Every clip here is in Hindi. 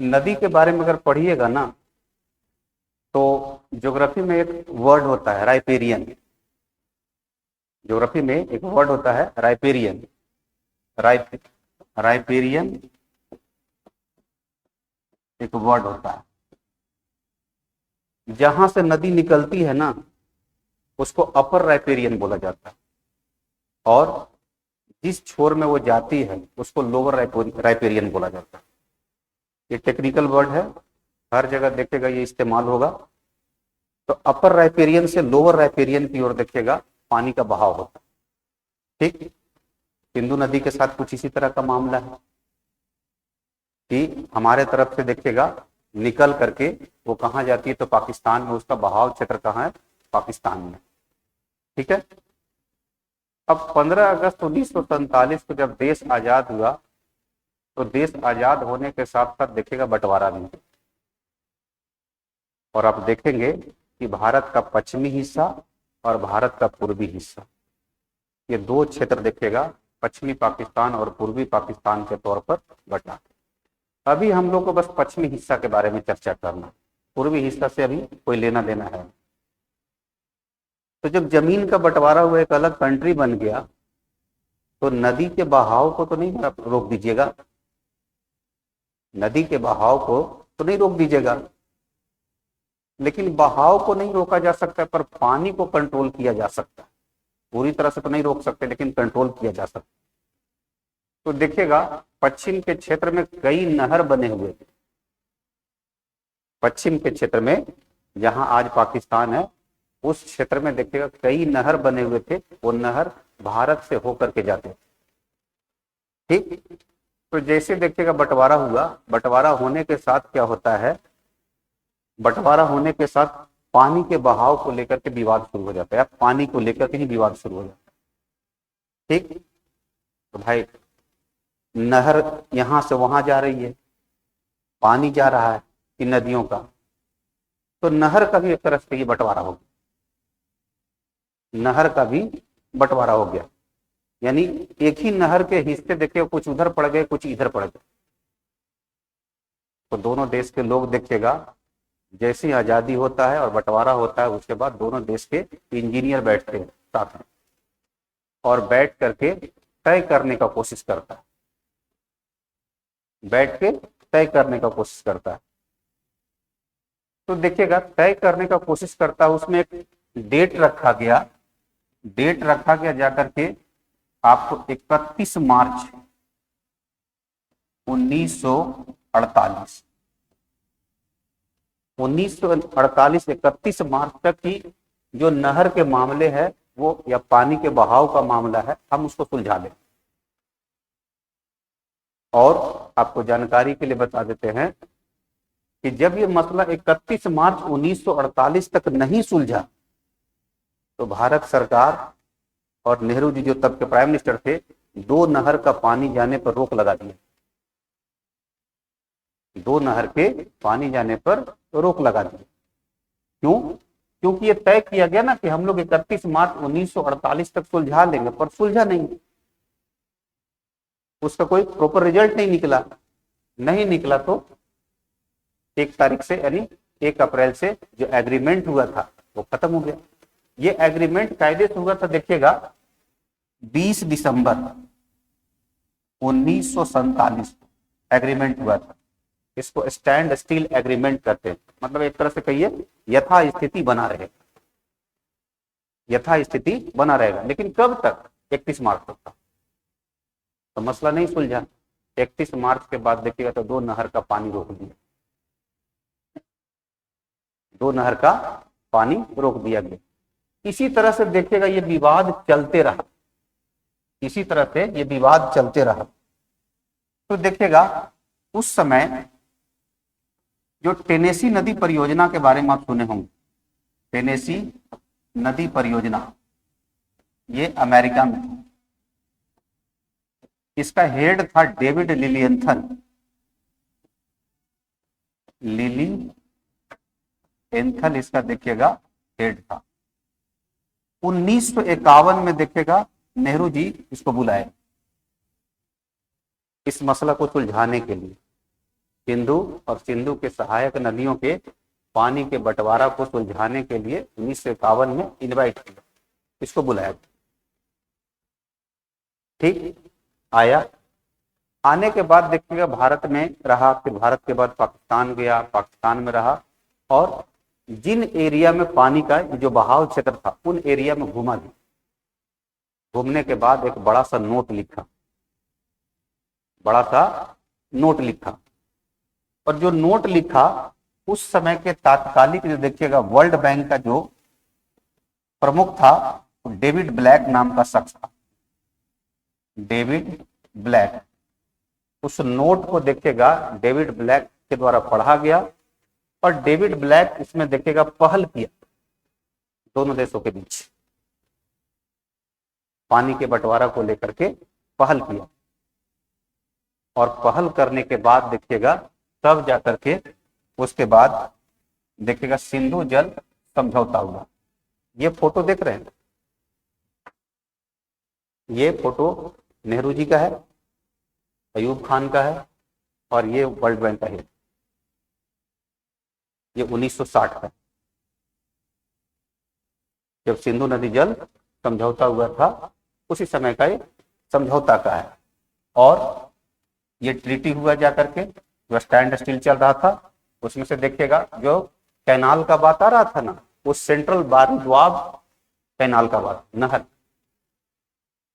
नदी के बारे में अगर पढ़िएगा ना तो ज्योग्राफी में एक वर्ड होता है राइपेरियन। ज्योग्राफी में एक वर्ड होता है राइपेरियन। राइपेरियन एक वर्ड होता है। जहां से नदी निकलती है ना उसको अपर राइपेरियन बोला जाता है, और जिस छोर में वो जाती है उसको लोअर राइपेरियन बोला जाता है। ये टेक्निकल वर्ड है, हर जगह देखिएगा ये इस्तेमाल होगा। तो अपर राइपेरियन से लोअर राइपेरियन की ओर देखिएगा पानी का बहाव होता है। ठीक, सिंधु नदी के साथ कुछ इसी तरह का मामला है कि हमारे तरफ से देखिएगा निकल करके वो कहाँ जाती है तो पाकिस्तान में, उसका बहाव क्षेत्र कहाँ है, पाकिस्तान में। ठीक है। अब 15 अगस्त 1947 को जब देश आजाद हुआ तो देश आजाद होने के साथ साथ देखिएगा बंटवारा भी, और आप देखेंगे कि भारत का पश्चिमी हिस्सा और भारत का पूर्वी हिस्सा, ये दो क्षेत्र देखिएगा पश्चिमी पाकिस्तान और पूर्वी पाकिस्तान के तौर पर बटा। अभी हम लोग को बस पश्चिमी हिस्सा के बारे में चर्चा करना, पूर्वी हिस्सा से अभी कोई लेना देना है। तो जब जमीन का बंटवारा हुआ, एक अलग कंट्री बन गया, तो नदी के बहाव को तो नहीं रोक दीजिएगा, नदी के बहाव को तो नहीं रोक दीजिएगा, लेकिन बहाव को नहीं रोका जा सकता पर पानी को कंट्रोल किया जा सकता है। पूरी तरह से तो नहीं रोक सकते लेकिन कंट्रोल किया जा सकता। तो देखिएगा पश्चिम के क्षेत्र में कई नहर बने हुए थे। पश्चिम के क्षेत्र में जहां आज पाकिस्तान है उस क्षेत्र में देखिएगा कई नहर बने हुए थे, वो नहर भारत से होकर के जाते थे। ठीक, तो जैसे देखिएगा बंटवारा हुआ, बंटवारा होने के साथ क्या होता है, बंटवारा होने के साथ पानी के बहाव को लेकर के विवाद शुरू हो जाता है, पानी को लेकर के ही विवाद शुरू हो जाता है। ठीक, तो भाई नहर यहां से वहां जा रही है, पानी जा रहा है इन नदियों का, तो नहर का भी एक तरह से ये बंटवारा हो गया, नहर का भी बंटवारा हो गया। यानी एक ही नहर के हिस्से देखिए कुछ उधर पड़ गए कुछ इधर पड़ गए। तो दोनों देश के लोग देखिएगा जैसे ही आजादी होता है और बंटवारा होता है उसके बाद दोनों देश के इंजीनियर बैठते हैं साथ में और बैठ करके तय करने का कोशिश करता है, बैठ के तय करने का कोशिश करता है। तो देखिएगा तय करने का कोशिश करता है, उसमें एक डेट रखा गया, डेट रखा गया जाकर के आपको 31 मार्च 1948, 1948 31 मार्च तक की जो नहर के मामले है वो या पानी के बहाव का मामला है हम उसको सुलझा लें। और आपको जानकारी के लिए बता देते हैं कि जब ये मसला 31 मार्च 1948 तक नहीं सुलझा तो भारत सरकार और नेहरू जी जो तब के प्राइम मिनिस्टर थे, दो नहर का पानी जाने पर रोक लगा दिया, दो नहर के पानी जाने पर रोक लगा दी। क्यों? क्योंकि ये तय किया गया ना कि हम लोग 31 मार्च 1948 तक सुलझा लेंगे, पर सुलझा नहीं, उसका कोई प्रॉपर रिजल्ट नहीं निकला, नहीं निकला तो 1 तारीख से यानी 1 अप्रैल से जो एग्रीमेंट हुआ था वो खत्म हो गया। ये एग्रीमेंट कायदे से हुआ था देखिएगा 20 दिसंबर 1947 एग्रीमेंट हुआ था। इसको स्टैंड स्टील एग्रीमेंट कहते हैं, मतलब एक तरह से कहिए यथा स्थिति बना रहेगा, यथा स्थिति बना रहेगा। लेकिन कब तक? 31 मार्च तक था, तो मसला नहीं सुलझा। 31 मार्च के बाद देखिएगा तो दो नहर का पानी रोक दिया, दो नहर का पानी रोक दिया गया। इसी तरह से देखिएगा ये विवाद चलते रहा, इसी तरह से ये विवाद चलते रहा। तो देखिएगा उस समय जो टेनेसी नदी परियोजना के बारे में आप सुने होंगे, टेनेसी नदी परियोजना ये अमेरिका में, इसका हेड था डेविड लिलियंथन, लिली एंथल इसका देखिएगा हेड था। 1951 में देखिएगा नेहरू जी इसको बुलाए इस मसला को सुलझाने के लिए। सिंधु और सिंधु के सहायक नदियों के पानी के बंटवारा को सुलझाने के लिए 1951 में इनवाइट किया, इसको बुलाया। ठीक, आया। आने के बाद देखिएगा भारत में रहा, फिर भारत के बाद पाकिस्तान गया, पाकिस्तान में रहा, और जिन एरिया में पानी का जो बहाव क्षेत्र था उन एरिया में घूमा भी। घूमने के बाद एक बड़ा सा नोट लिखा, बड़ा सा नोट लिखा, और जो नोट लिखा उस समय के तात्कालिक जो देखिएगा वर्ल्ड बैंक का जो प्रमुख था डेविड ब्लैक नाम का शख्स था, डेविड ब्लैक। उस नोट को देखिएगा डेविड ब्लैक के द्वारा पढ़ा गया, और डेविड ब्लैक इसमें देखिएगा पहल किया दोनों देशों के बीच पानी के बंटवारा को लेकर के पहल किया, और पहल करने के बाद देखिएगा तब जाकर के उसके बाद देखिएगा सिंधु जल समझौता हुआ। ये फोटो देख रहे हैं, ये फोटो नेहरू जी का है, अयूब खान का है, और ये वर्ल्ड बैंक का है। ये 1960 का, जब सिंधु नदी जल समझौता हुआ था उसी समय का ये समझौता का है। और ये ट्रीटी हुआ जाकर के, जो स्टैंड स्टील चल रहा था उसमें से देखिएगा जो कैनाल का बात आ रहा था ना, वो सेंट्रल बारी द्वाब कैनाल का बात, नहर,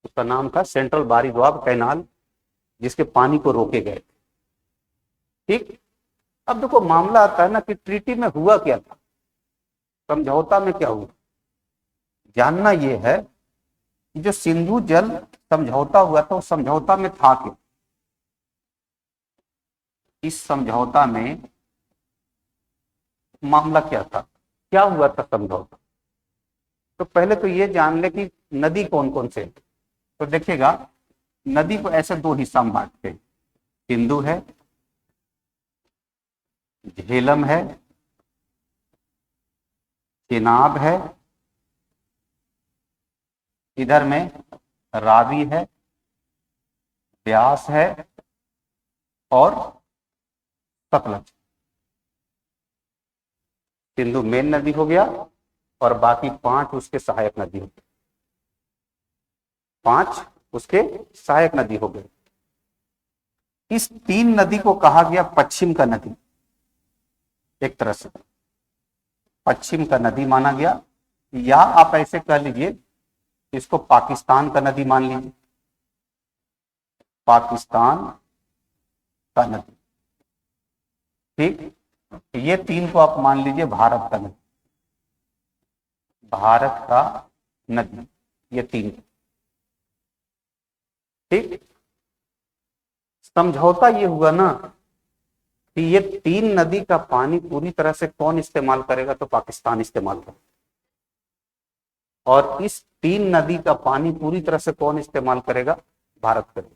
उसका नाम था सेंट्रल बारी द्वाब कैनाल, जिसके पानी को रोके गए। ठीक, अब देखो मामला आता है ना कि ट्रीटी में हुआ क्या था, समझौता में क्या हुआ। जानना यह है कि जो सिंधु जल समझौता हुआ था उस समझौता में था क्या, इस समझौता में मामला क्या था, क्या हुआ था समझौता। तो पहले तो ये जान ले कि नदी कौन कौन से। तो देखिएगा नदी को ऐसे दो हिस्सा में बांटते हैं, सिंधु है, झेलम है, चेनाब है, इधर में रावी है, ब्यास है, और सतलज। सिंधु मेन नदी हो गया, और बाकी 5 उसके सहायक नदी हो गए, 5 उसके सहायक नदी हो गए। इस 3 नदी को कहा गया पश्चिम का नदी, एक तरह से पश्चिम का नदी माना गया, या आप ऐसे कह लीजिए इसको पाकिस्तान का नदी मान लीजिए, पाकिस्तान का नदी। ठीक, ये 3 को आप मान लीजिए भारत का नदी, भारत का नदी, ये 3। ठीक, समझौता ये हुआ ना कि ये 3 नदी का पानी पूरी तरह से कौन इस्तेमाल करेगा, तो पाकिस्तान इस्तेमाल करेगा, और इस 3 नदी का पानी पूरी तरह से कौन इस्तेमाल करेगा, भारत करेगा।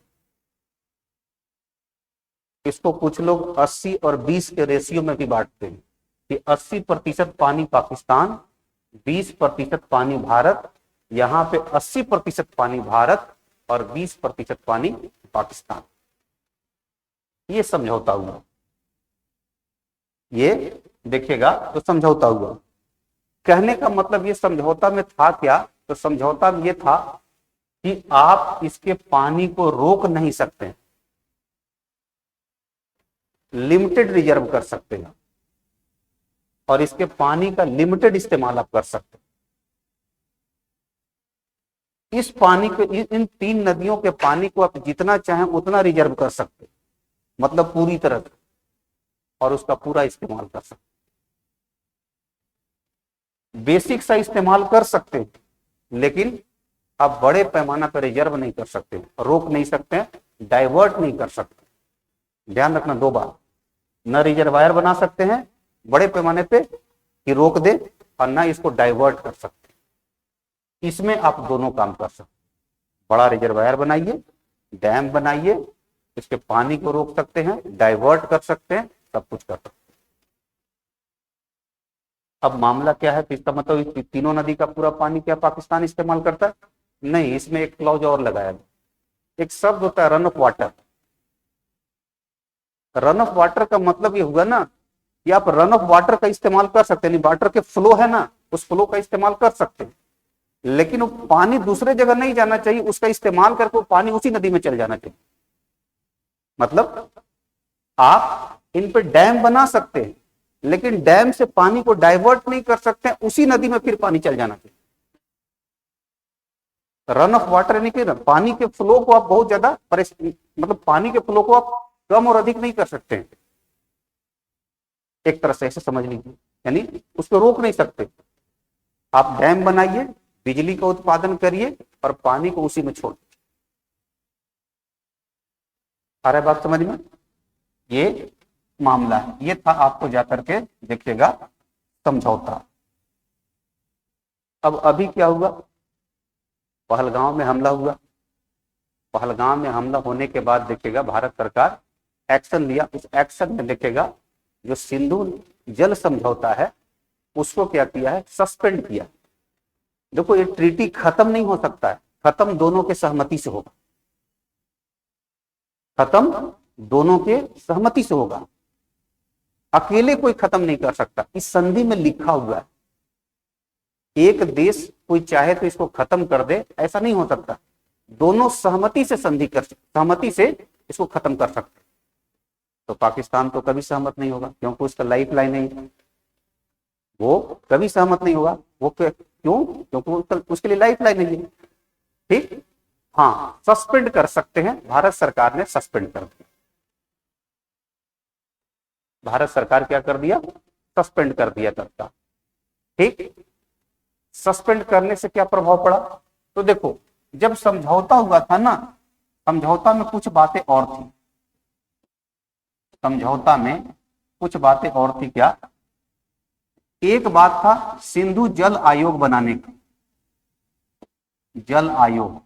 इसको कुछ लोग 80 और 20 के रेशियो में भी बांटते हैं कि 80% पानी पाकिस्तान, 20% पानी भारत। यहां पे 80% पानी भारत और 20% पानी पाकिस्तान। ये समझौता हुआ, ये देखिएगा तो समझौता हुआ। कहने का मतलब ये समझौता में था क्या, तो समझौता में ये था कि आप इसके पानी को रोक नहीं सकते, लिमिटेड रिजर्व कर सकते हैं, और इसके पानी का लिमिटेड इस्तेमाल आप कर सकते हैं। इस पानी को, इन 3 नदियों के पानी को आप जितना चाहें उतना रिजर्व कर सकते, मतलब पूरी तरह से, और उसका पूरा इस्तेमाल कर सकते, बेसिक सा इस्तेमाल कर सकते हैं, लेकिन आप बड़े पैमाना पर रिजर्व नहीं कर सकते, रोक नहीं सकते, डाइवर्ट नहीं कर सकते। ध्यान रखना 2 बात, न रिजर्वायर बना सकते हैं बड़े पैमाने पे कि रोक दे, और न इसको डाइवर्ट कर सकते। इसमें आप दोनों काम कर सकते, बड़ा रिजर्वायर बनाइए, डैम बनाइए, इसके पानी को रोक सकते हैं, डाइवर्ट कर सकते हैं, सब कुछ कर सकते हैं। अब मामला क्या है, इसका मतलब 3 नदी का पूरा पानी क्या पाकिस्तान इस्तेमाल करता है? नहीं, इसमें एक क्लॉज और लगाया गया, एक शब्द होता है run of water. Run of water का मतलब ये हुआ ना कि आप रन ऑफ वाटर का इस्तेमाल कर सकते हैं, वाटर के फ्लो है ना, उस फ्लो का इस्तेमाल कर सकते हैं, लेकिन वो पानी दूसरे जगह नहीं जाना चाहिए, उसका इस्तेमाल करके वो पानी उसी नदी में चल जाना चाहिए। मतलब आप इन पे डैम बना सकते हैं, लेकिन डैम से पानी को डाइवर्ट नहीं कर सकते, उसी नदी में फिर पानी चल जाना चाहिए। रन ऑफ वाटर यानी कि पानी के फ्लो को आप बहुत ज्यादा मतलब पानी के फ्लो को आप कम और अधिक नहीं कर सकते हैं, एक तरह से ऐसे समझ लीजिए, यानी उसको रोक नहीं सकते। आप डैम बनाइए, बिजली का उत्पादन करिए और पानी को उसी में छोड़। आ रहा है बात समझ में? ये मामला है, ये था आपको जाकर के देखिएगा समझौता। अब अभी क्या हुआ, पहलगांव में हमला हुआ। पहलगांव में हमला होने के बाद देखिएगा भारत सरकार एक्शन लिया। उस एक्शन में देखिएगा जो सिंधु जल समझौता है उसको क्या किया है, सस्पेंड किया। देखो ये ट्रीटी खत्म नहीं हो सकता है, खत्म दोनों के सहमति से होगा, खत्म दोनों के सहमति से होगा, अकेले कोई खत्म नहीं कर सकता। इस संधि में लिखा हुआ है, एक देश कोई चाहे तो इसको खत्म कर दे, ऐसा नहीं हो सकता। दोनों सहमति से संधि कर, सहमति से इसको खत्म कर सकते। तो पाकिस्तान तो कभी सहमत नहीं होगा, क्योंकि उसका लाइफ लाइन है, वो कभी सहमत नहीं होगा। वो क्यों? क्योंकि उसके लिए लाइफ लाइन है। ठीक, हाँ, सस्पेंड कर सकते हैं। भारत सरकार ने सस्पेंड कर दिया। भारत सरकार क्या कर दिया, सस्पेंड कर दिया तत्काल। ठीक, सस्पेंड करने से क्या प्रभाव पड़ा, तो देखो जब समझौता हुआ था ना, समझौता में कुछ बातें और थी, समझौता में कुछ बातें और थी। क्या? एक बात था सिंधु जल आयोग बनाने का, जल आयोग,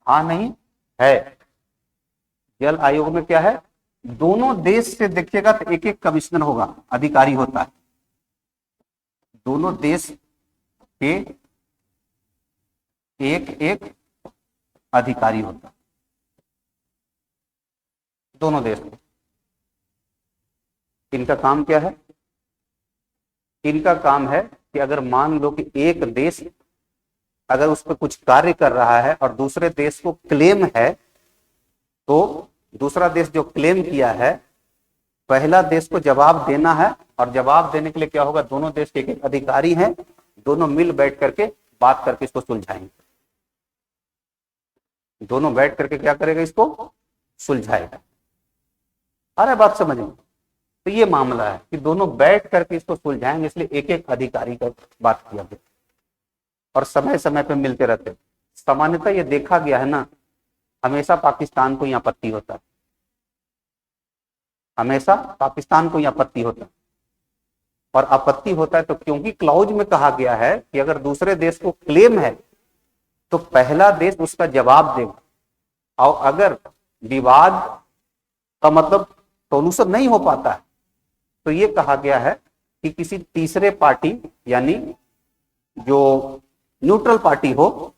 हाँ नहीं है। जल आयोग में क्या है, दोनों देश से देखिएगा तो एक एक कमिश्नर होगा, अधिकारी होता है। दोनों देश के एक एक अधिकारी होता है, दोनों देश में। इनका काम क्या है, इनका काम है कि अगर मान लो कि एक देश अगर उस पर कुछ कार्य कर रहा है और दूसरे देश को क्लेम है, तो दूसरा देश जो क्लेम किया है पहला देश को जवाब देना है, और जवाब देने के लिए क्या होगा, दोनों देश के एक अधिकारी हैं, दोनों मिल बैठ करके बात करके इसको सुलझाएंगे। दोनों बैठ करके क्या करेगा, इसको सुलझाएगा। अरे बात समझ में? तो ये मामला है कि दोनों बैठ करके इसको सुलझाएंगे, इसलिए एक एक अधिकारी का बात किया गया और समय समय पे मिलते रहते। सामान्यतः ये देखा गया है ना, हमेशा पाकिस्तान को ही आपत्ति होता है, हमेशा पाकिस्तान को ही आपत्ति होता है। और आपत्ति होता है तो क्योंकि क्लाउज में कहा गया है कि अगर दूसरे देश को क्लेम है तो पहला देश उसका जवाब देगा, और अगर विवाद का मतलब सोल्यूशन नहीं हो पाता है तो ये कहा गया है कि किसी तीसरे पार्टी यानी जो न्यूट्रल पार्टी हो,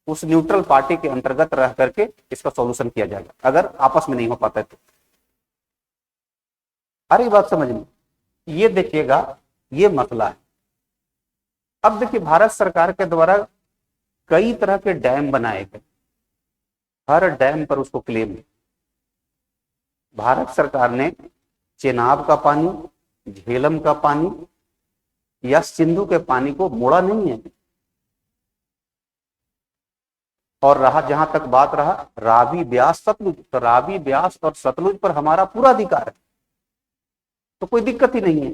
उस न्यूट्रल पार्टी के अंतर्गत रह करके इसका सॉल्यूशन किया जाएगा, अगर आपस में नहीं हो पाता है तो। अरे बात समझ में? ये देखिएगा, ये मसला है। अब देखिए भारत सरकार के द्वारा कई तरह के डैम बनाए गए, हर डैम पर उसको क्लेम है। भारत सरकार ने चेनाब का पानी, झेलम का पानी या सिंधु के पानी को मोड़ा नहीं है। और रहा जहां तक बात रहा रावी, ब्यास, सतलुज, तो रावी, ब्यास और सतलुज पर हमारा पूरा अधिकार है, तो कोई दिक्कत ही नहीं है।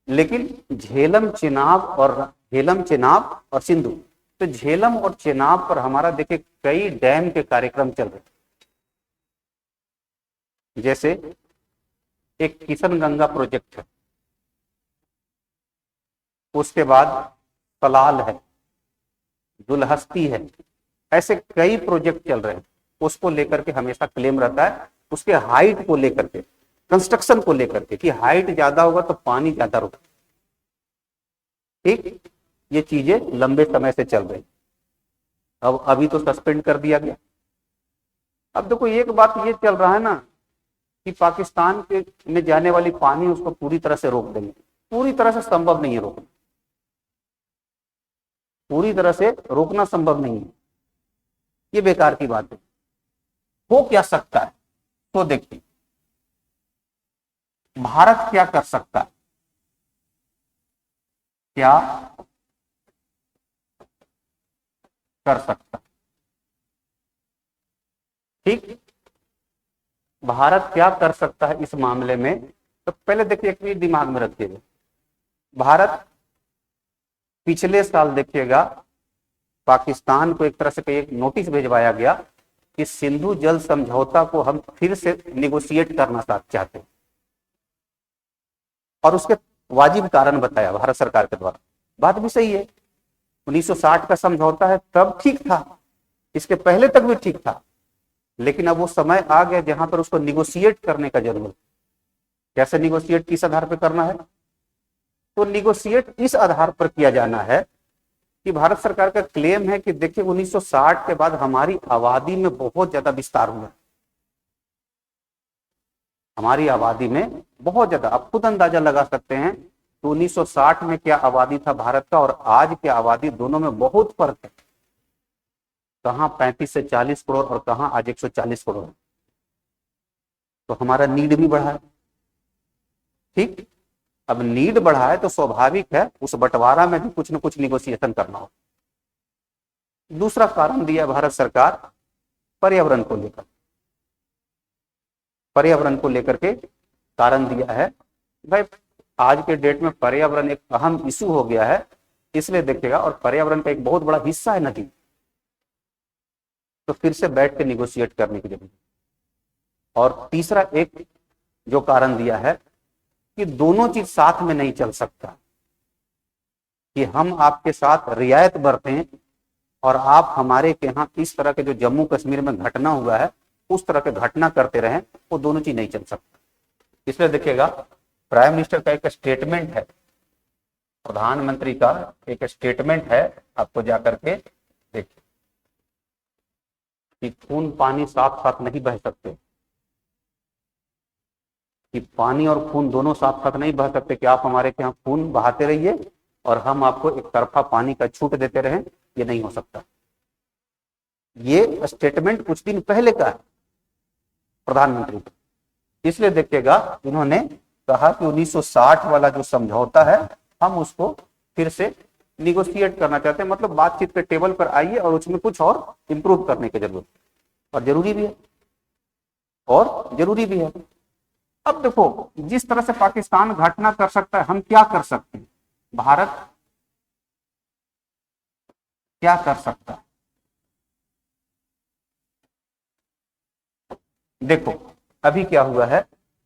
लेकिन झेलम, चेनाब और सिंधु, तो झेलम और चेनाब पर हमारा देखिए कई डैम के कार्यक्रम चल रहे, जैसे एक किशनगंगा प्रोजेक्ट है, उसके बाद सलाल है, दुलहस्ती है, ऐसे कई प्रोजेक्ट चल रहे हैं। उसको लेकर के हमेशा क्लेम रहता है, उसके हाइट को लेकर के, कंस्ट्रक्शन को लेकर के, कि हाइट ज्यादा होगा तो पानी ज्यादा रुका। ठीक, ये चीजें लंबे समय से चल रही। अब अभी तो सस्पेंड कर दिया गया, अब देखो एक बात ये चल रहा है ना कि पाकिस्तान के में जाने वाली पानी उसको पूरी तरह से रोक देंगे, पूरी तरह से संभव नहीं है रोकना, पूरी तरह से रोकना संभव नहीं है, ये बेकार की बात है। हो क्या सकता है, तो देखिए भारत क्या कर सकता है, क्या कर सकता है, ठीक, भारत क्या कर सकता है इस मामले में। तो पहले देखिए एक चीज दिमाग में रखिएगा, भारत पिछले साल देखिएगा पाकिस्तान को एक तरह से एक नोटिस भेजवाया गया कि सिंधु जल समझौता को हम फिर से निगोशिएट करना चाहते हैं, और उसके वाजिब कारण बताया भारत सरकार के द्वारा। बात भी सही है, 1960 का समझौता है, तब ठीक था, इसके पहले तक भी ठीक था, लेकिन अब वो समय आ गया जहां पर उसको निगोशिएट करने का जरूरत। कैसे निगोशिएट, किस आधार पर करना है, तो निगोशिएट इस आधार पर किया जाना है कि भारत सरकार का क्लेम है कि देखिए 1960 के बाद हमारी आबादी में बहुत ज्यादा विस्तार हुआ, हमारी आबादी में बहुत ज्यादा, आप खुद अंदाजा लगा सकते हैं तो 1960 में क्या आबादी था भारत का और आज की आबादी, दोनों में बहुत फर्क है, कहां 35 से 40 करोड़ और कहां आज 140 करोड़। तो हमारा नीड भी बढ़ा है, ठीक, अब नीड बढ़ा है तो स्वाभाविक है उस बंटवारा में भी कुछ न कुछ निगोशिएशन करना हो। दूसरा कारण दिया भारत सरकार पर्यावरण को लेकर, पर्यावरण को लेकर के कारण दिया है भाई, आज के डेट में पर्यावरण एक अहम इशू हो गया है, इसलिए देखिएगा, और पर्यावरण का एक बहुत बड़ा हिस्सा है नदी, तो फिर से बैठ के निगोशिएट करने की जरूरत। और तीसरा एक जो कारण दिया है कि दोनों चीज साथ में नहीं चल सकता, कि हम आपके साथ रियायत बरतें और आप हमारे के यहाँ इस तरह के जो जम्मू कश्मीर में घटना हुआ है उस तरह के घटना करते रहें, वो दोनों चीज नहीं चल सकता। इसलिए देखिएगा प्राइम मिनिस्टर का एक स्टेटमेंट है, प्रधानमंत्री का एक स्टेटमेंट है, आपको जाकर के देखिए कि खून पानी साथ साथ नहीं बह सकते, कि पानी और खून दोनों साथ साथ नहीं बह सकते, कि आप हमारे यहाँ खून बहाते रहिए और हम आपको एक तरफा पानी का छूट देते रहें, ये नहीं हो सकता। ये स्टेटमेंट कुछ दिन पहले का है प्रधानमंत्री का। इसलिए देखिएगा इन्होंने कहा कि 1960 वाला जो समझौता है हम उसको फिर से निगोशिएट करना चाहते हैं, मतलब बातचीत के टेबल पर आइए और उसमें कुछ और इंप्रूव करने की जरूरत, और जरूरी भी है, और जरूरी भी है। अब देखो जिस तरह से पाकिस्तान घटना कर सकता है, हम क्या कर सकते हैं, भारत क्या कर सकता है। देखो अभी क्या हुआ है,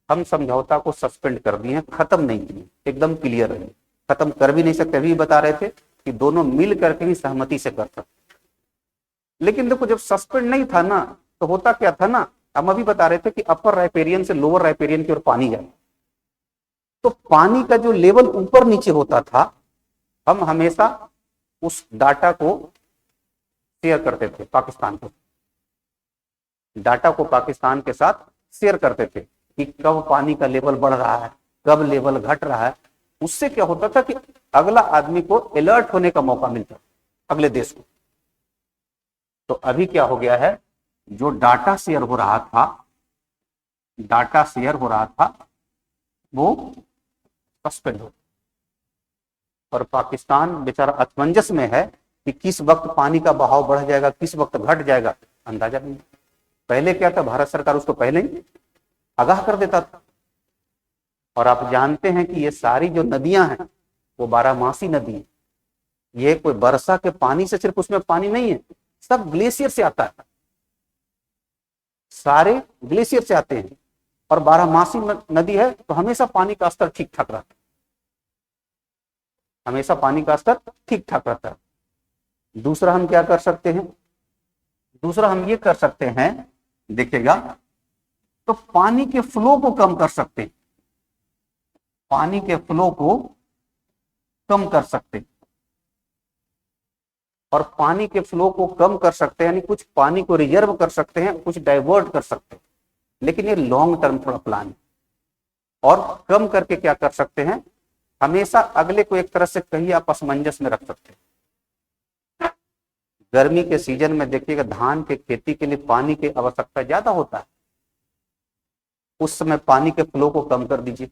हम समझौता को सस्पेंड कर दिए हैं, खत्म नहीं किए, एकदम क्लियर है, खत्म कर भी नहीं सकते। अभी बता रहे थे कि दोनों मिल करके ही सहमति से कर सकते, लेकिन देखो जब सस्पेंड नहीं था ना, तो होता क्या था ना, हम अभी बता रहे थे कि अपर राइपेरियन से लोअर राइपेरियन की ओर पानी जाए, तो पानी का जो लेवल ऊपर नीचे होता था, हम हमेशा उस डाटा को शेयर करते थे पाकिस्तान को, डाटा को पाकिस्तान के साथ शेयर करते थे कि कब पानी का लेवल बढ़ रहा है, कब लेवल घट रहा है। उससे क्या होता था कि अगला आदमी को अलर्ट होने का मौका मिलता, अगले देश को। तो अभी क्या हो गया है, जो डाटा शेयर हो रहा था, डाटा शेयर हो रहा था वो सस्पेंड हो, और पाकिस्तान बेचारा असमंजस में है कि किस वक्त पानी का बहाव बढ़ जाएगा, किस वक्त घट जाएगा, अंदाजा नहीं। पहले क्या था, भारत सरकार उसको पहले ही आगाह कर देता था। और आप जानते हैं कि ये सारी जो नदियां हैं वो 12मासी नदी है, ये कोई वर्षा के पानी से सिर्फ उसमें पानी नहीं है, सब ग्लेशियर से आता है, सारे ग्लेशियर से आते हैं, और 12मासी नदी है, तो हमेशा पानी का स्तर ठीक ठाक रहता है, हमेशा पानी का स्तर ठीक ठाक रहता है। दूसरा हम क्या कर सकते हैं, दूसरा हम ये कर सकते हैं, देखिएगा, तो पानी के फ्लो को कम कर सकते हैं, पानी के फ्लो को कम कर सकते हैं। और पानी के फ्लो को कम कर सकते हैं, यानी कुछ पानी को रिजर्व कर सकते हैं, कुछ डाइवर्ट कर सकते हैं, लेकिन ये लॉन्ग टर्म थोड़ा प्लान है। और कम करके क्या कर सकते हैं, हमेशा अगले को एक तरह से कहीं आप असमंजस में रख सकते हैं। गर्मी के सीजन में देखिएगा धान के खेती के लिए पानी की आवश्यकता ज्यादा होता है, उस समय पानी के फ्लो को कम कर दीजिए,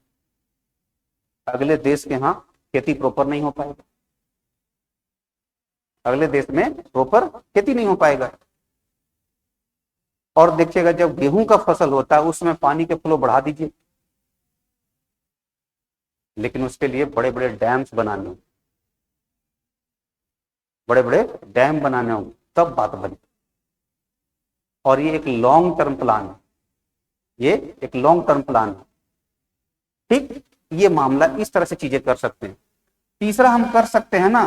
अगले देश के यहाँ खेती प्रॉपर नहीं हो पाएगा, अगले देश में प्रॉपर खेती नहीं हो पाएगा। और देखिएगा जब गेहूं का फसल होता है उसमें पानी के फ्लो बढ़ा दीजिए, लेकिन उसके लिए बड़े बड़े डैम्स बनाने होंगे, बड़े बड़े डैम बनाने होंगे, तब बात बने। और ये एक लॉन्ग टर्म प्लान है, ये एक लॉन्ग टर्म प्लान है। ठीक, ये मामला इस तरह से चीजें कर सकते हैं। तीसरा हम कर सकते हैं ना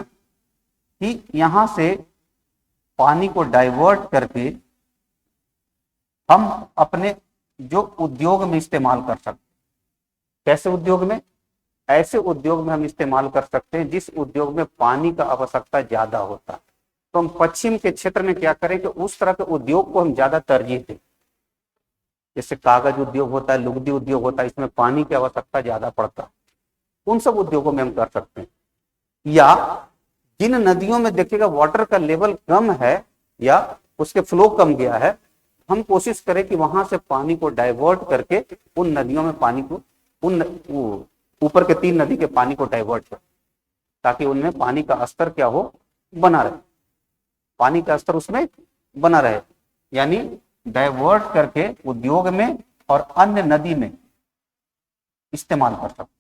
कि यहां से पानी को डाइवर्ट करके हम अपने जो उद्योग में इस्तेमाल कर सकते हैं। कैसे उद्योग में? ऐसे उद्योग में हम इस्तेमाल कर सकते हैं जिस उद्योग में पानी का आवश्यकता ज्यादा होता है। तो हम पश्चिम के क्षेत्र में क्या करें कि उस तरह के उद्योग को हम ज्यादा तरजीह दें। जैसे कागज उद्योग होता है, लुगदी उद्योग होता है, इसमें पानी की आवश्यकता ज्यादा पड़ता है, उन सब उद्योगों में हम कर सकते हैं। या जिन नदियों में देखिएगा वाटर का लेवल कम है या उसके फ्लो कम गया है, हम कोशिश करें कि वहां से पानी को डाइवर्ट करके उन नदियों में पानी को, उन ऊपर के 3 नदी के पानी को डाइवर्ट करें, ताकि उनमें पानी का स्तर क्या हो, बना रहे, पानी का स्तर उसमें बना रहे। यानी डाइवर्ट करके उद्योग में और अन्य नदी में इस्तेमाल कर सकते,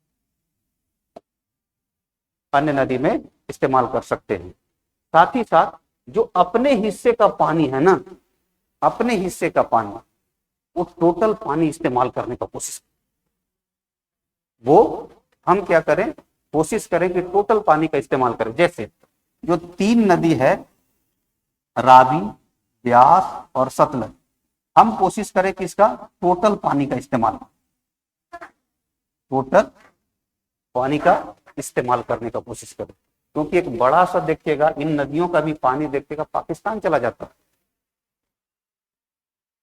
अन्य नदी में इस्तेमाल कर सकते हैं। साथ ही साथ जो अपने हिस्से का पानी है ना, अपने हिस्से का पानी, वो टोटल पानी इस्तेमाल करने का कोशिश, वो हम क्या करें, कोशिश करें कि टोटल पानी का इस्तेमाल करें। जैसे जो 3 नदी है, रावी, ब्यास और सतलज, हम कोशिश करें कि इसका टोटल पानी का इस्तेमाल, टोटल पानी का इस्तेमाल करने का कोशिश करें। क्योंकि एक बड़ा सा देखिएगा, इन नदियों का भी पानी देखिएगा पाकिस्तान चला जाता है,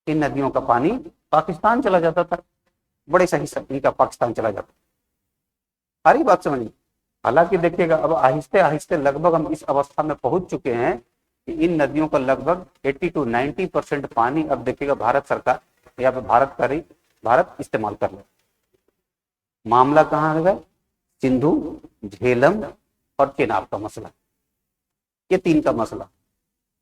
इन नदियों का पानी पाकिस्तान चला जाता था, बड़े सही इनका पाकिस्तान चला जाता। सारी बात समझिए। हालांकि देखिएगा अब आहिस्ते आहिस्ते लगभग हम इस अवस्था में पहुंच चुके हैं कि इन नदियों का लगभग 80 to 90% पानी अब देखिएगा भारत सरकार या भारत इस्तेमाल कर ले। मामला कहाँ है? सिंधु, झेलम और चेनाब का मसला, ये 3 का मसला।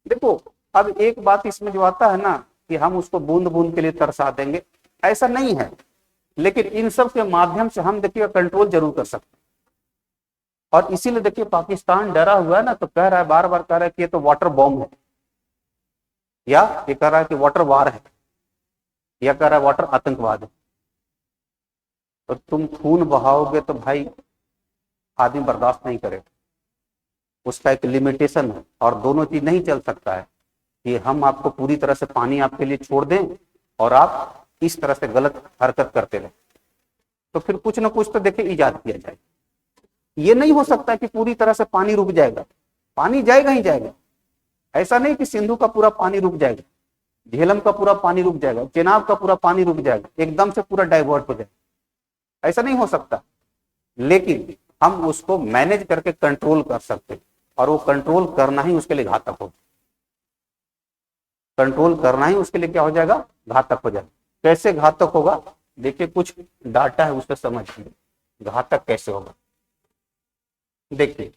देखो अब एक बात इसमें जो आता है ना कि हम उसको बूंद बूंद के लिए तरसा देंगे, ऐसा नहीं है, लेकिन इन सब के माध्यम से हम देखिए कंट्रोल जरूर कर सकते हैं। और इसीलिए देखिए पाकिस्तान डरा हुआ है ना, तो कह रहा है, बार बार कह रहा है कि ये तो वाटर बॉम्ब है, या ये कह रहा है कि वाटर वार है, या कह रहा है वाटर आतंकवाद है। तो तुम खून बहाओगे तो भाई आदमी बर्दाश्त नहीं करेगा, उसका एक लिमिटेशन है। और दोनों चीज नहीं चल सकता है कि हम आपको पूरी तरह से पानी आपके लिए छोड़ दें और आप इस तरह से गलत हरकत करते रहे। तो फिर कुछ ना कुछ तो देखिए इजाद किया जाए। ये नहीं हो सकता कि पूरी तरह से पानी रुक जाएगा, पानी जाएगा ही जाएगा। ऐसा नहीं कि सिंधु का पूरा पानी रुक जाएगा, झेलम का पूरा पानी रुक जाएगा, चेनाब का पूरा पानी रुक जाएगा, एकदम से पूरा डाइवर्ट हो जाएगा, ऐसा नहीं हो सकता। लेकिन हम उसको मैनेज करके कंट्रोल कर सकते हैं, और वो कंट्रोल करना ही उसके लिए घातक होगा, कंट्रोल करना ही उसके लिए क्या हो जाएगा, घातक हो जाएगा। कैसे घातक होगा? देखिए कुछ डाटा है उसको समझिए, घातक कैसे होगा। देखिए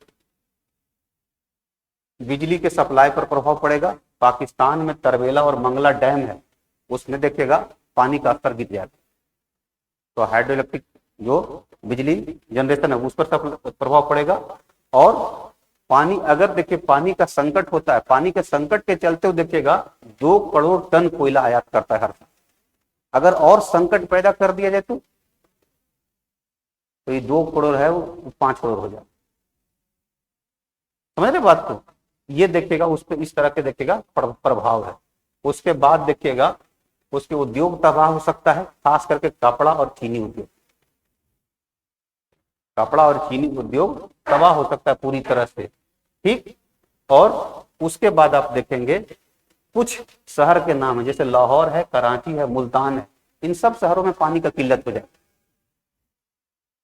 बिजली के सप्लाई पर प्रभाव पड़ेगा। पाकिस्तान में तरबेला और मंगला डैम है, उसमें देखिएगा पानी का स्तर गिर जाएगा, तो हाइड्रो इलेक्ट्रिक जो बिजली जनरेशन है उस पर प्रभाव पड़ेगा। और पानी, अगर देखिए पानी का संकट होता है, पानी के संकट के चलते हुए देखिएगा 2 करोड़ टन कोयला आयात करता है हर साल। अगर और संकट पैदा कर दिया जाए तो ये 2 करोड़ है वो 5 करोड़ हो जाए। समझ रहे बात को? ये देखिएगा उस पर इस तरह के देखिएगा प्रभाव है। उसके बाद देखिएगा उसके उद्योग तबाह हो सकता है, खास करके कपड़ा और चीनी उद्योग, कपड़ा और चीनी उद्योग तबाह हो सकता है पूरी तरह से। ठीक, और उसके बाद आप देखेंगे कुछ शहर के नाम है, जैसे लाहौर है, कराची है, मुल्तान है, इन सब शहरों में पानी का किल्लत हो जाएगा।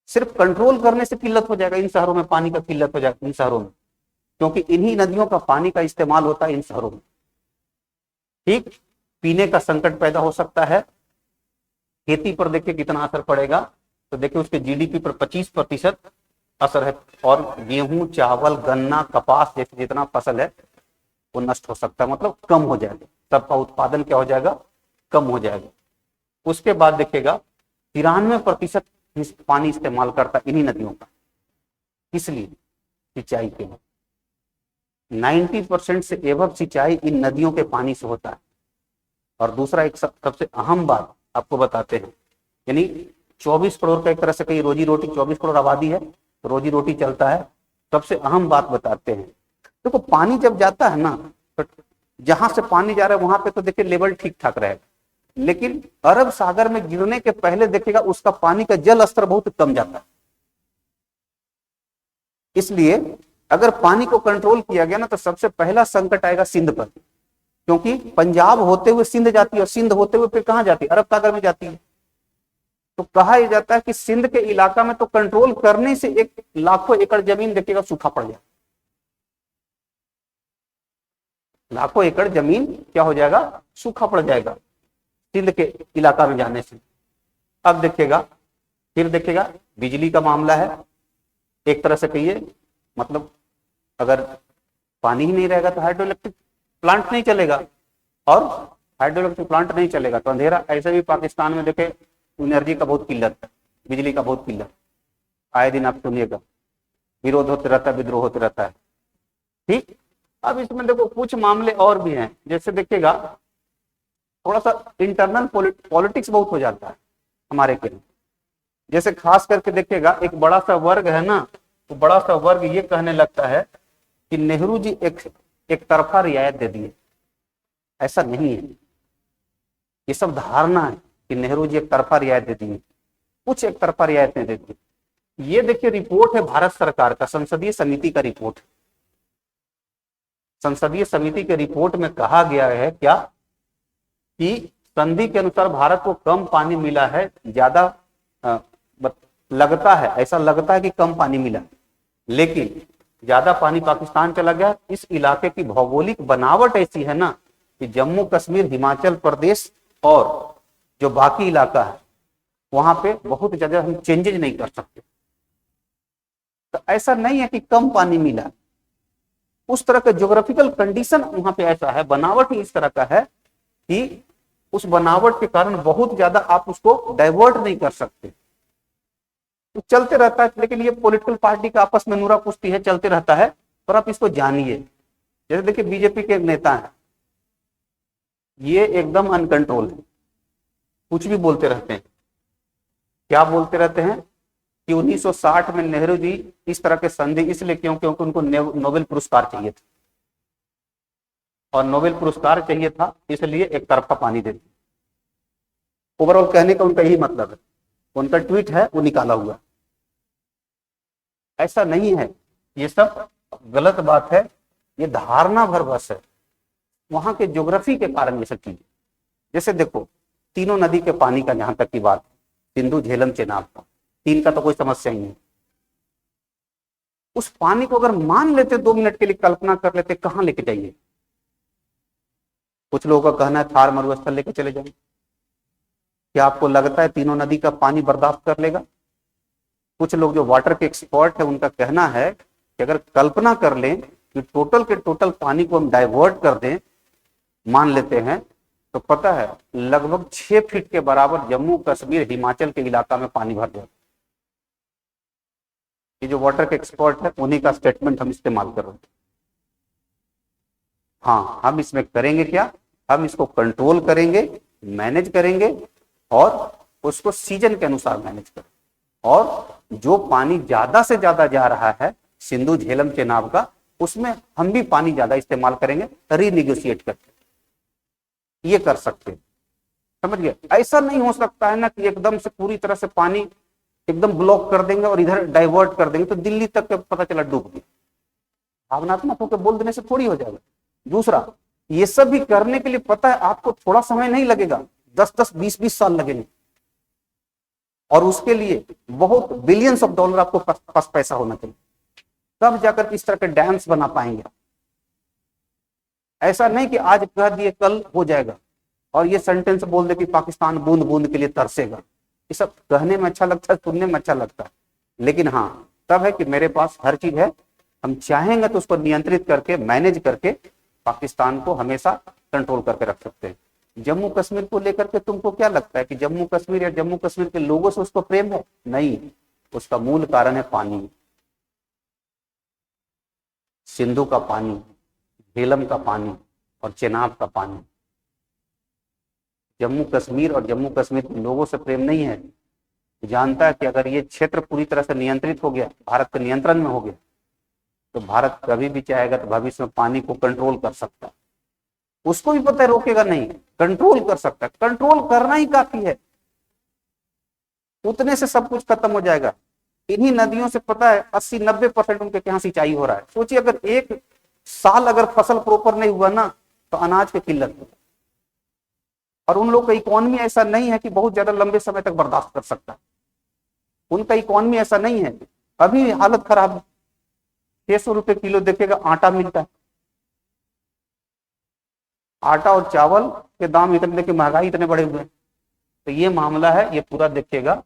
सिर्फ कंट्रोल करने से किल्लत हो जाएगा, इन शहरों में पानी का किल्लत हो जाएगा इन शहरों में, क्योंकि इन्हीं नदियों का पानी का इस्तेमाल होता है इन शहरों में। ठीक, पीने का संकट पैदा हो सकता है। खेती पर देखिए कितना असर पड़ेगा, तो देखिए उसके जीडीपी पर 25% असर है, और गेहूं, चावल, गन्ना, कपास जैसे जितना फसल है वो नष्ट हो सकता है, मतलब कम हो जाएगा, सबका उत्पादन क्या हो जाएगा, कम हो जाएगा। उसके बाद देखिएगा 93% पानी इस्तेमाल करता है इन्हीं नदियों का, इसलिए सिंचाई के लिए 90% से एवं सिंचाई इन नदियों के पानी से होता है। और दूसरा एक सबसे अहम बात आपको बताते हैं, यानी 24 करोड़ का एक तरह से कहीं रोजी रोटी, 24 करोड़ आबादी है तो रोजी रोटी चलता है। सबसे अहम बात बताते हैं, देखो पानी जब जाता है ना, तो जहां से पानी जा रहा है वहां पे तो देखिए लेवल ठीक ठाक रहेगा, लेकिन अरब सागर में गिरने के पहले देखिएगा उसका पानी का जल स्तर बहुत कम जाता है। इसलिए अगर पानी को कंट्रोल किया गया ना, तो सबसे पहला संकट आएगा सिंध पर, क्योंकि पंजाब होते हुए सिंध जाती है, और सिंध होते हुए फिर कहां जाती है, अरब सागर में जाती है। तो कहा यह जाता है कि सिंध के इलाका में तो कंट्रोल करने से एक लाखों एकड़ जमीन देखिएगा सूखा पड़ जाए, लाखों एकड़ जमीन क्या हो जाएगा, सूखा पड़ जाएगा सिंध के इलाका में जाने से। अब देखिएगा, फिर देखिएगा बिजली का मामला है, एक तरह से कहिए, मतलब अगर पानी ही नहीं रहेगा तो हाइड्रो इलेक्ट्रिक प्लांट नहीं चलेगा, और हाइड्रो इलेक्ट्रिक प्लांट नहीं चलेगा तो अंधेरा। ऐसे भी पाकिस्तान में देखे एनर्जी का बहुत किल्लत है, बिजली का बहुत किल्लत, आए दिन आप सुनिएगा, विरोध होते रहता है, विद्रोह होते रहता है। ठीक, अब इसमें देखो कुछ मामले और भी हैं, जैसे देखिएगा थोड़ा सा इंटरनल पॉलिटिक्स बहुत हो जाता है हमारे के लिए। जैसे खास करके देखिएगा एक बड़ा सा वर्ग है ना, तो बड़ा सा वर्ग ये कहने लगता है कि नेहरू जी एक तरफा रियायत दे दिए। ऐसा नहीं है, ये सब धारणा है कि नेहरू जी एक तरफा रियायत दे दिए, कुछ एक तरफा रियायतें दे दी। ये देखिए रिपोर्ट है भारत सरकार का, संसदीय समिति का रिपोर्ट। संसदीय समिति के रिपोर्ट में कहा गया है क्या, कि संधि के अनुसार भारत को कम पानी मिला है, ज्यादा लगता है, ऐसा लगता है कि कम पानी मिला, लेकिन ज्यादा पानी पाकिस्तान चला गया। इस इलाके की भौगोलिक बनावट ऐसी है ना कि जम्मू कश्मीर, हिमाचल प्रदेश और जो बाकी इलाका है वहां पे बहुत ज्यादा हम चेंजेज नहीं कर सकते। तो ऐसा नहीं है कि कम पानी मिला, उस तरह का ज्योग्राफिकल कंडीशन वहां पे ऐसा है, बनावट ही इस तरह का है कि उस बनावट के कारण बहुत ज्यादा आप उसको डाइवर्ट नहीं कर सकते। तो चलते रहता है, लेकिन ये पॉलिटिकल पार्टी का आपस में नूरा कुश्ती है, चलते रहता है। पर आप इसको जानिए, जैसे देखिए बीजेपी के नेता हैं, ये एकदम अनकंट्रोल है, कुछ भी बोलते रहते हैं। क्या बोलते रहते हैं कि 1960 में नेहरू जी इस तरह के संधि इसलिए क्योंकि उनको नोबेल पुरस्कार चाहिए था, और नोबेल पुरस्कार चाहिए था इसलिए एक तरफा पानी दे दिया। ओवरऑल कहने का उनका यही मतलब है, उनका ट्वीट है वो निकाला हुआ। ऐसा नहीं है, ये सब गलत बात है, ये धारणा भर बस है, वहां के ज्योग्राफी के कारण ये सब चीजें। जैसे देखो तीनों नदी के पानी का जहां तक की बात, सिंधु, झेलम, चेनाब का, तीन का तो कोई समस्या ही नहीं। उस पानी को अगर मान लेते 2 मिनट के लिए, कल्पना कर लेते कहां लेके जाइए। कुछ लोगों का कहना है थार मरुस्थल लेके चले जाएंगे। क्या आपको लगता है तीनों नदी का पानी बर्दाश्त कर लेगा? कुछ लोग जो वाटर के एक्सपर्ट है उनका कहना है कि अगर कल्पना कर लें कि टोटल के टोटल पानी को हम डाइवर्ट कर दें, मान लेते हैं, तो पता है लगभग 6 फीट के बराबर जम्मू कश्मीर, हिमाचल के इलाका में पानी भर जाए। ये जो वाटर के एक्सपर्ट है उन्हीं का स्टेटमेंट हम इस्तेमाल कर रहे हैं। हाँ, हम इसमें करेंगे क्या, हम इसको कंट्रोल करेंगे, मैनेज करेंगे, और उसको सीजन के अनुसार मैनेज करें। और जो पानी ज्यादा से ज्यादा जा रहा है सिंधु, झेलम, चेनाब का, उसमें हम भी पानी ज्यादा इस्तेमाल करेंगे, रीनिगोशिएट करके। ये कर सकते हैं, समझ गए? ऐसा नहीं हो सकता है ना कि एकदम से पूरी तरह से पानी एकदम ब्लॉक कर देंगे और इधर डाइवर्ट कर देंगे तो दिल्ली तक पता चला डूब गया। भावनात्मक होकर बोल देने से थोड़ी हो जाएगा। दूसरा, ये सब भी करने के लिए पता है आपको थोड़ा समय नहीं लगेगा, 10-10, 20-20 साल लगेंगे, और उसके लिए बहुत बिलियंस ऑफ डॉलर आपको पास पैसा होना चाहिए, तब जाकर इस तरह के डैम्स बना पाएंगे। ऐसा नहीं कि आज कह दिए कल हो जाएगा, और ये सेंटेंस बोल दे कि पाकिस्तान बूंद बूंद के लिए तरसेगा। ये सब कहने में अच्छा लगता है, सुनने में अच्छा लगता है, लेकिन हाँ तब है कि मेरे पास हर चीज है, हम चाहेंगे तो उसको नियंत्रित करके, मैनेज करके पाकिस्तान को हमेशा कंट्रोल करके रख सकते हैं। जम्मू कश्मीर को लेकर के तुमको क्या लगता है कि जम्मू कश्मीर या जम्मू कश्मीर के लोगों से उसको प्रेम है? नहीं, उसका मूल कारण है पानी, सिंधु का पानी, झेलम का पानी और चेनाब का पानी। जम्मू कश्मीर और जम्मू कश्मीर के लोगों से प्रेम नहीं है, जानता है कि अगर ये क्षेत्र पूरी तरह से नियंत्रित हो गया, भारत के नियंत्रण में हो गया, तो भारत कभी भी चाहेगा तो भविष्य में पानी को कंट्रोल कर सकता है। उसको भी पता है रोकेगा नहीं, कंट्रोल कर सकता है, कंट्रोल करना ही काफी है, उतने से सब कुछ खत्म हो जाएगा। इन्हीं नदियों से पता है 80-90% उनके यहाँ सिंचाई हो रहा है। सोचिए अगर एक साल अगर फसल प्रॉपर नहीं हुआ ना, तो अनाज की किल्लत हो, और उन लोग का इकोनॉमी ऐसा नहीं है कि बहुत ज्यादा लंबे समय तक बर्दाश्त कर सकता है, उनका इकोनॉमी ऐसा नहीं है। अभी हालत खराब है, 600 रुपए किलो देखेगा आटा मिलता है, आटा और चावल के दाम इतने, देखिए महंगाई इतने बढ़े हुए हैं। तो ये मामला है, ये पूरा देखिएगा